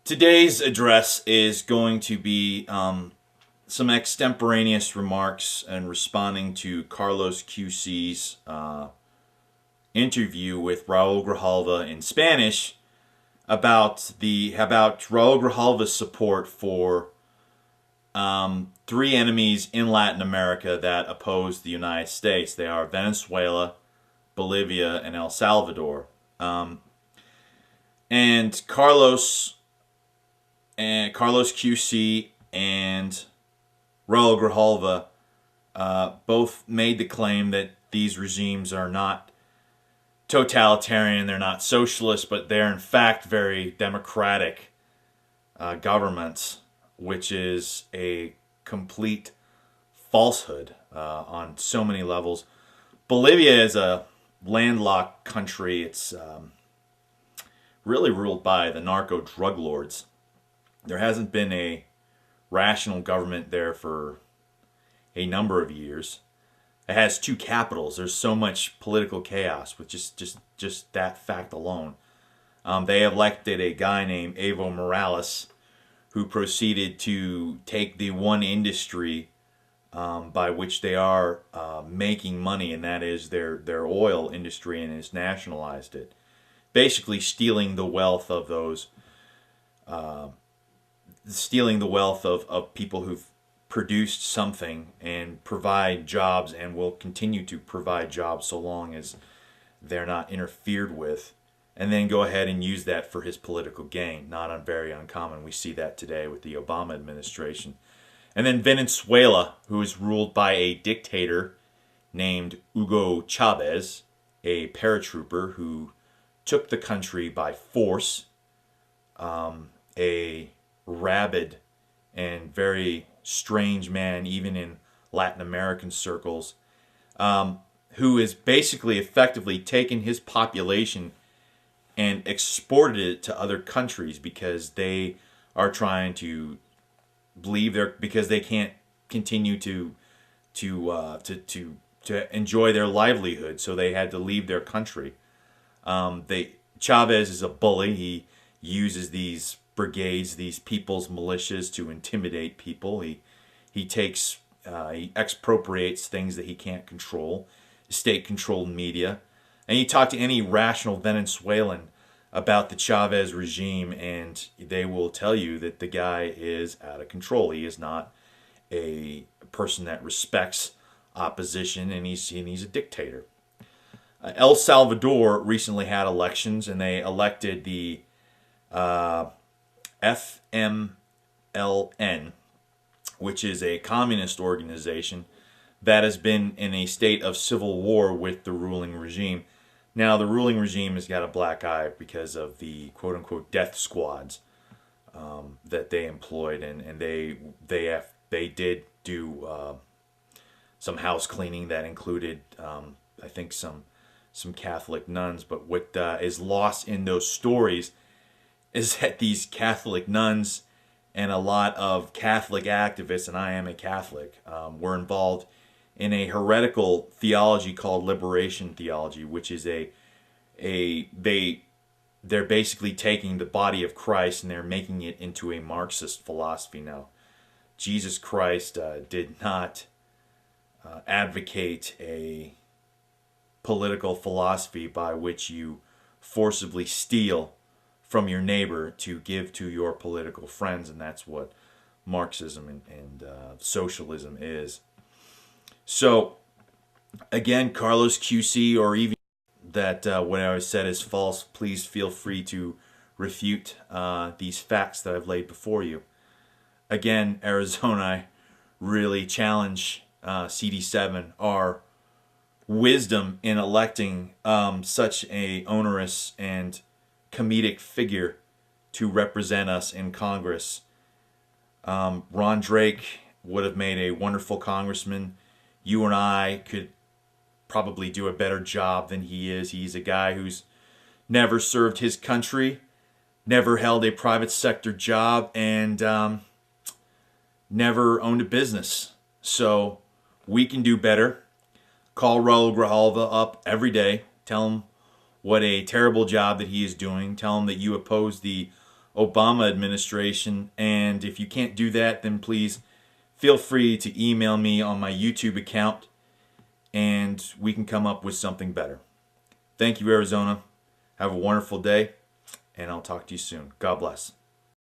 Today's address is going to be some extemporaneous remarks and responding to Carlos QC's interview with Raul Grijalva in Spanish about Raul Grijalva's support for three enemies in Latin America that oppose the United States. They are Venezuela, Bolivia, and El Salvador. And Carlos QC and Raul Grijalva both made the claim that these regimes are not totalitarian, they're not socialist, but they're in fact very democratic governments, which is a complete falsehood on so many levels. Bolivia is a landlocked country. It's really ruled by the narco drug lords. There hasn't been a rational government there for a number of years. It has two capitals. There's so much political chaos with just that fact alone. They elected a guy named Evo Morales, who proceeded to take the one industry by which they are making money, and that is their oil industry, and has nationalized it, basically stealing the wealth of those. Stealing the wealth of people who've produced something and provide jobs and will continue to provide jobs so long as they're not interfered with, and then go ahead and use that for his political gain. Not very uncommon. We see that today with the Obama administration. And then Venezuela, who is ruled by a dictator named Hugo Chavez, a paratrooper who took the country by force, a rabid and very strange man, even in Latin American circles, who has basically effectively taken his population and exported it to other countries because they are trying to because they can't continue to enjoy their livelihood, so they had to leave their country. Chavez is a bully. He uses these brigades, these people's militias, to intimidate people. He expropriates things that he can't control, state-controlled media. And you talk to any rational Venezuelan about the Chavez regime, and they will tell you that the guy is out of control. He is not a person that respects opposition, and he's a dictator. El Salvador recently had elections, and they elected the FMLN, which is a communist organization that has been in a state of civil war with the ruling regime. Now, the ruling regime has got a black eye because of the quote-unquote death squads that they employed, and they did do some house cleaning that included, I think, some Catholic nuns. But what is lost in those stories is that these Catholic nuns and a lot of Catholic activists, and I am a Catholic, were involved in a heretical theology called liberation theology, which is they're basically taking the body of Christ and they're making it into a Marxist philosophy. Now, Jesus Christ did not advocate a political philosophy by which you forcibly steal from your neighbor to give to your political friends, and that's what Marxism and socialism is. So, again, Carlos QC, or even that what I said is false, please feel free to refute these facts that I've laid before you. Again, Arizona, I really challenge CD7, our wisdom in electing such a onerous and comedic figure to represent us in Congress. Ron Drake would have made a wonderful congressman. You and I could probably do a better job than he is. He's a guy who's never served his country, never held a private sector job, and never owned a business. So we can do better. Call Raul Grijalva up every day. Tell him what a terrible job that he is doing. Tell him that you oppose the Obama administration. And if you can't do that, then please feel free to email me on my YouTube account, and we can come up with something better. Thank you, Arizona. Have a wonderful day, and I'll talk to you soon. God bless.